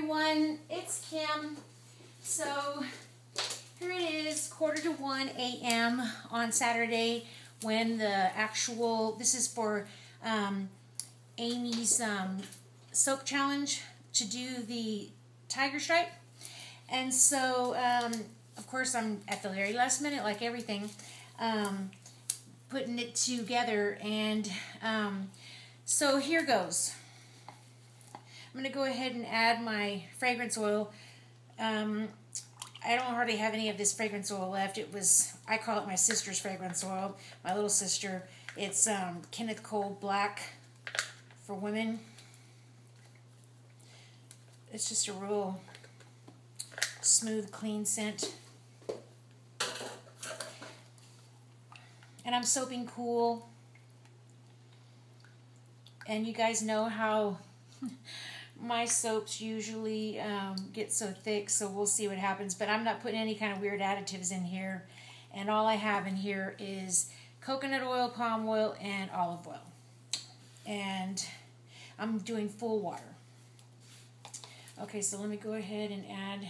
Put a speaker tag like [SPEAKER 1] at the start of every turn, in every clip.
[SPEAKER 1] everyone, it's Kim. So here it is, 1:45 a.m. on Saturday when the actual, this is for Amy's soap challenge to do the tiger stripe. And so, of course, I'm at the very last minute, like everything, putting it together. And so here goes. I'm going to go ahead and add my fragrance oil. I don't hardly have any of this fragrance oil left. It was, I call it my sister's fragrance oil, my little sister. It's Kenneth Cole Black for women. It's just a real smooth, clean scent. And I'm soaping cool. And you guys know how my soaps usually get so thick, so we'll see what happens. But I'm not putting any kind of weird additives in here. And all I have in here is coconut oil, palm oil, and olive oil. And I'm doing full water. Okay, so let me go ahead and add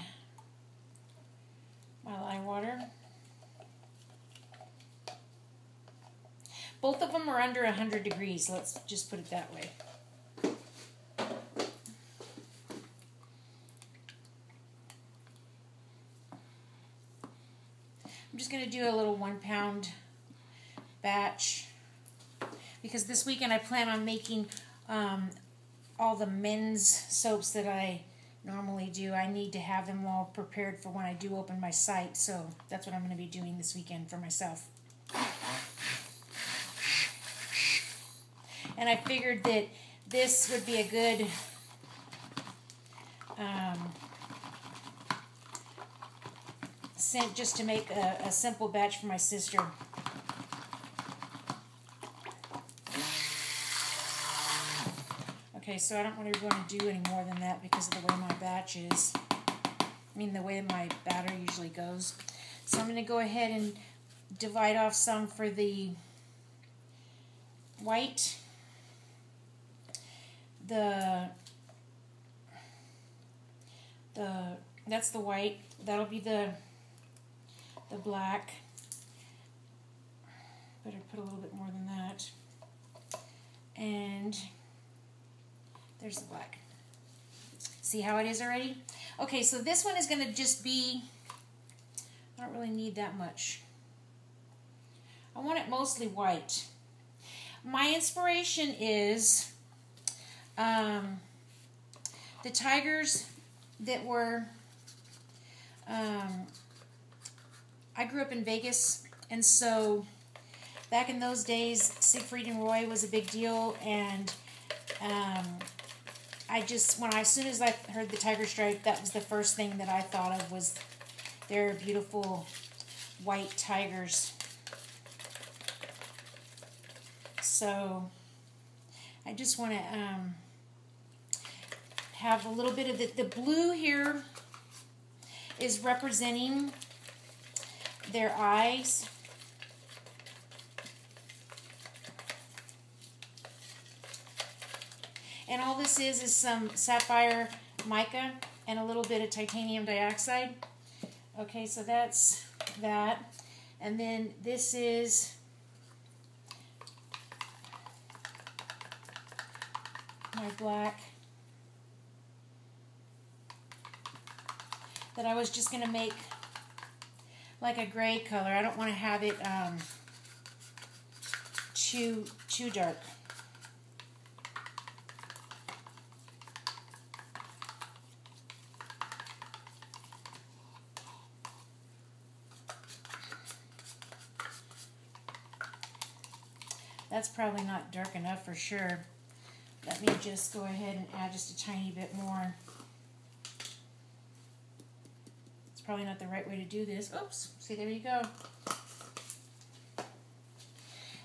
[SPEAKER 1] my lye water. Both of them are under 100 degrees. Let's just put it that way. I'm just going to do a little 1 pound batch because this weekend I plan on making all the men's soaps that I normally do. I need to have them all prepared for when I do open my site, so that's what I'm going to be doing this weekend for myself. And I figured that this would be a good scent just to make a simple batch for my sister. Okay, so I don't really want to do any more than that because of the way my batch is. I mean, the way my batter usually goes. So I'm going to go ahead and divide off some for the white. That's the white. That'll be the black. Better put a little bit more than that. And there's the black. See how it is already? Okay, so this one is going to just be, I don't really need that much. I want it mostly white. My inspiration is the tigers that were, I grew up in Vegas, and so back in those days, Siegfried and Roy was a big deal, and as soon as I heard the tiger stripe, that was the first thing that I thought of was their beautiful white tigers. So I just want to have a little bit of the blue here is representing their eyes. And all this is some sapphire mica and a little bit of titanium dioxide. Okay, so that's that. And then this is my black that I was just going to make like a gray color. I don't want to have it too dark. That's probably not dark enough for sure. Let me just go ahead and add just a tiny bit more. It's probably not the right way to do this. Oops, see, there you go.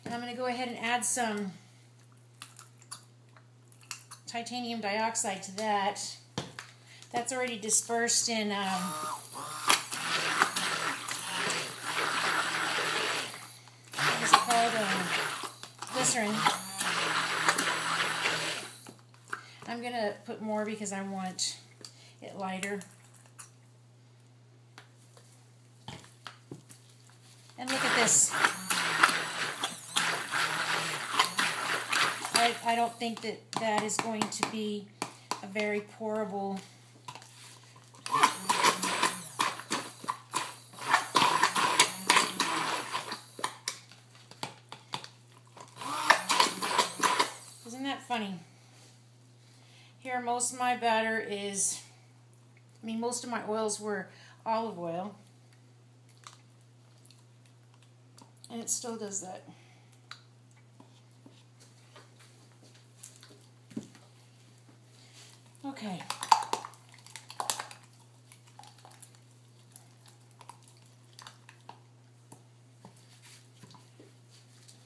[SPEAKER 1] And I'm going to go ahead and add some titanium dioxide to that. That's already dispersed in what is it called? Glycerin. I'm going to put more because I want it lighter. And look at this. I don't think that is going to be a very pourable. Isn't that funny? Here, most of my batter is, most of my oils were olive oil. And it still does that. Okay.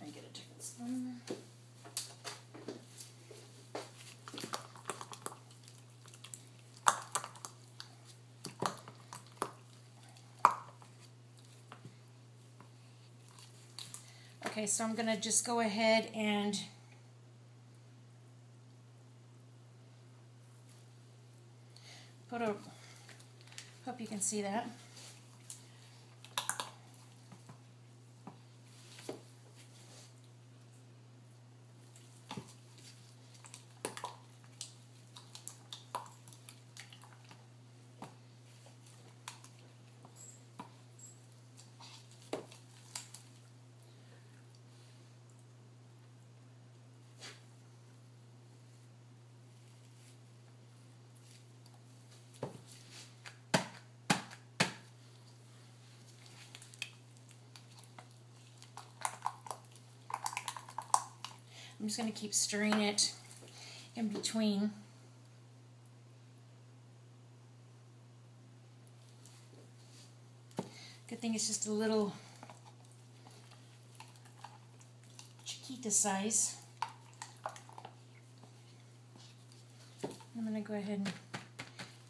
[SPEAKER 1] I get a tablespoon. Okay, so I'm going to just go ahead and put a, hope you can see that. I'm just going to keep stirring it in between. Good thing it's just a little chiquita size. I'm going to go ahead and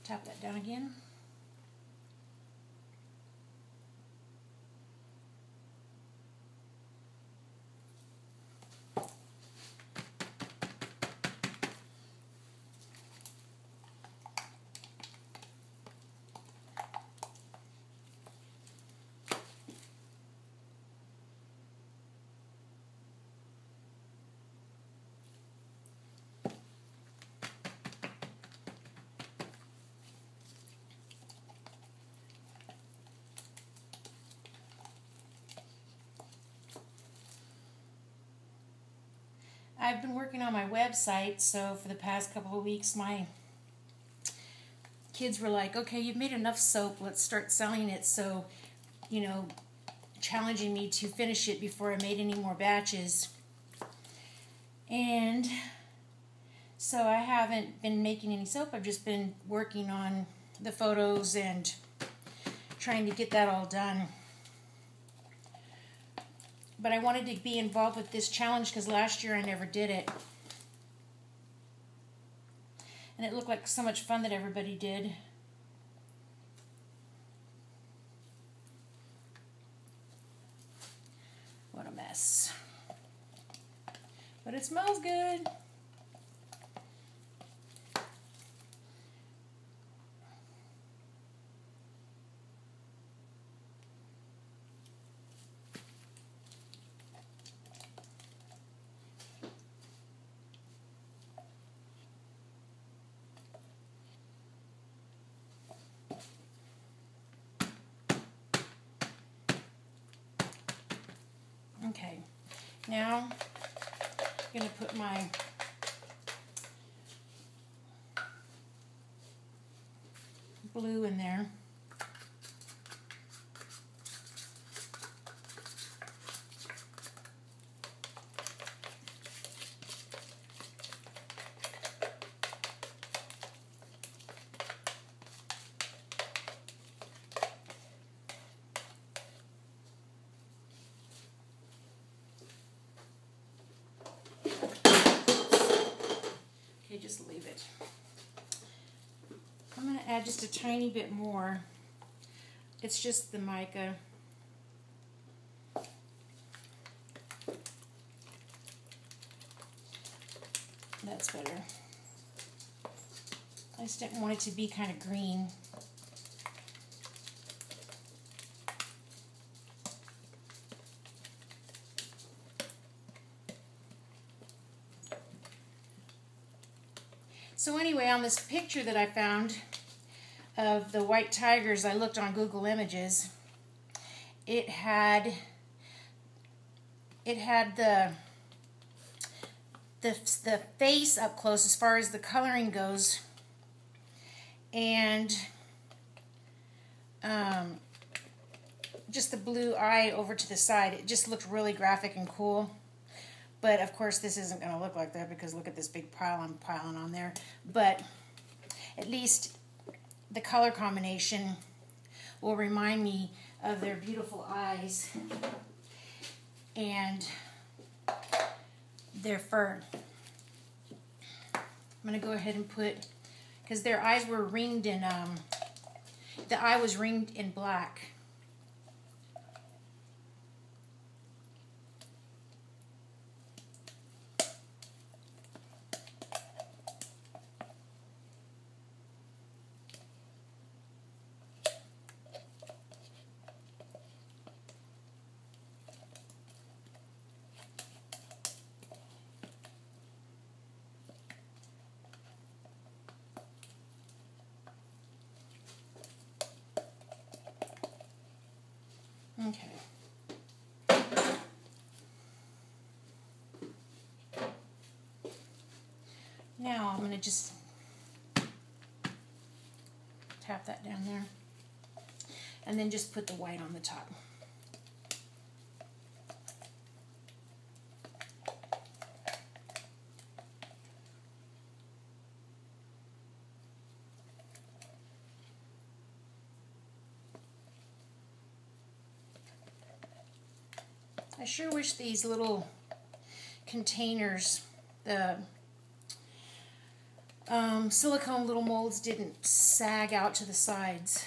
[SPEAKER 1] tap that down again. I've been working on my website, so for the past couple of weeks my kids were like, okay, you've made enough soap, let's start selling it. So, challenging me to finish it before I made any more batches. And so I haven't been making any soap. I've just been working on the photos and trying to get that all done. But I wanted to be involved with this challenge because last year I never did it. And it looked like so much fun that everybody did. What a mess. But it smells good. Okay, now I'm going to put my blue in there. Just leave it. I'm going to add just a tiny bit more. It's just the mica. That's better. I just didn't want it to be kind of green. So anyway, on this picture that I found of the white tigers, I looked on Google Images. It had the face up close as far as the coloring goes, and just the blue eye over to the side. It just looked really graphic and cool. But of course this isn't going to look like that because look at this big pile I'm piling on there. But at least the color combination will remind me of their beautiful eyes and their fur. I'm going to go ahead and put, because their eyes were ringed in, the eye was ringed in black. Okay. Now I'm going to just tap that down there and then just put the white on the top. I sure wish these little containers, the silicone little molds, didn't sag out to the sides.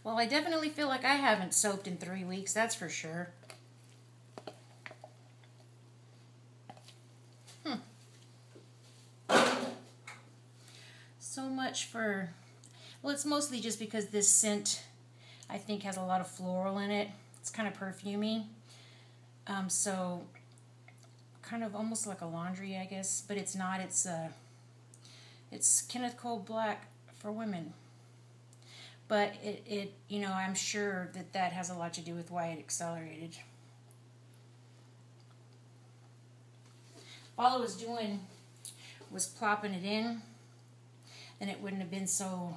[SPEAKER 1] Well, I definitely feel like I haven't soaped in 3 weeks, that's for sure. So much for, well, it's mostly just because this scent, I think, has a lot of floral in it. It's kind of perfumey. So kind of almost like a laundry, I guess, but it's not. It's Kenneth Cole Black for women. But it you know, I'm sure that has a lot to do with why it accelerated. All I was doing was plopping it in, and it wouldn't have been so,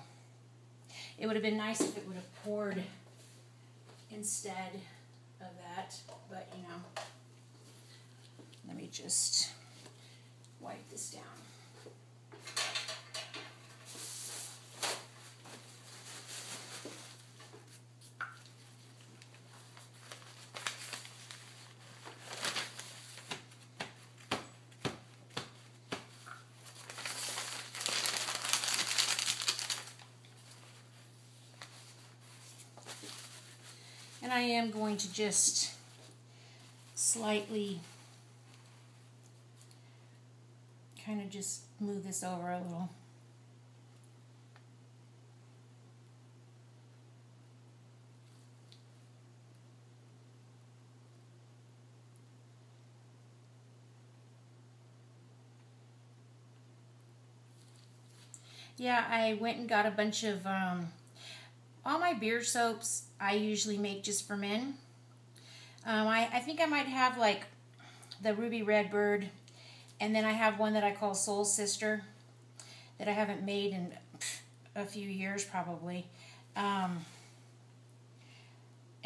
[SPEAKER 1] it would have been nice if it would have poured instead of that, but you know, let me just wipe this down. And I am going to just slightly kind of just move this over a little. Yeah, I went and got a bunch of all my beer soaps I usually make just for men. I think I might have like the Ruby Redbird, and then I have one that I call Soul Sister that I haven't made in a few years probably. And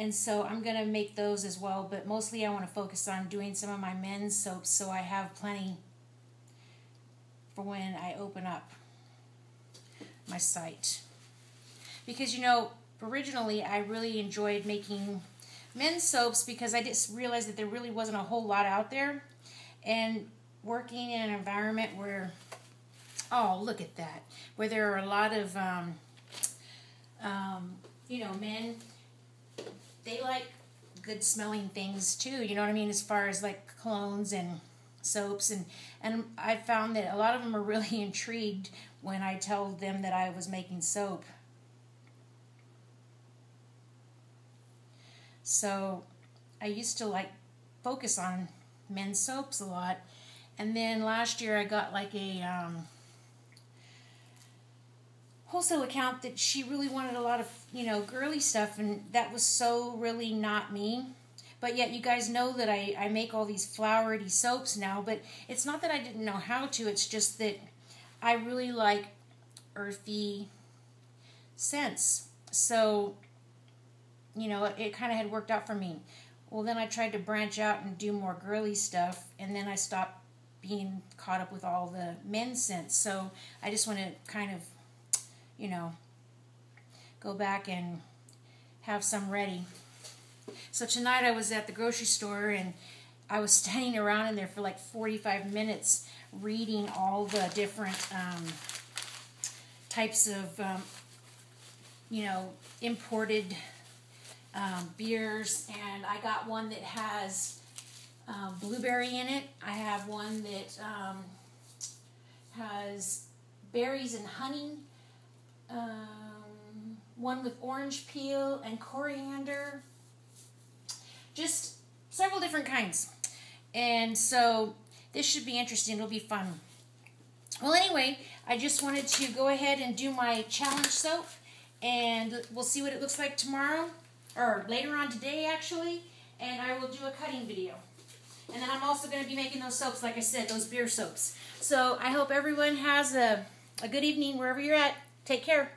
[SPEAKER 1] so I'm going to make those as well, but mostly I want to focus on doing some of my men's soaps so I have plenty for when I open up my site. Because, you know, originally I really enjoyed making men's soaps because I just realized that there really wasn't a whole lot out there. And working in an environment where, oh, look at that, where there are a lot of, men, they like good smelling things too, you know what I mean, as far as like colognes and soaps, and I found that a lot of them are really intrigued when I tell them that I was making soap. So I used to like focus on men's soaps a lot, and then last year I got like a wholesale account that she really wanted a lot of, girly stuff, and that was so really not me. But yet you guys know that I make all these flowery soaps now, but it's not that I didn't know how to, it's just that I really like earthy scents. So, it kind of had worked out for me. Well, then I tried to branch out and do more girly stuff, and then I stopped being caught up with all the men's scents. So I just want to kind of, go back and have some ready. So tonight I was at the grocery store, and I was standing around in there for like 45 minutes reading all the different types of, imported beers. And I got one that has blueberry in it. I have one that has berries and honey. One with orange peel and coriander. Just several different kinds. And so this should be interesting. It'll be fun. Well, anyway, I just wanted to go ahead and do my challenge soap, and we'll see what it looks like tomorrow, or later on today actually, and I will do a cutting video. And then I'm also going to be making those soaps, like I said, those beer soaps. So I hope everyone has a good evening wherever you're at. Take care.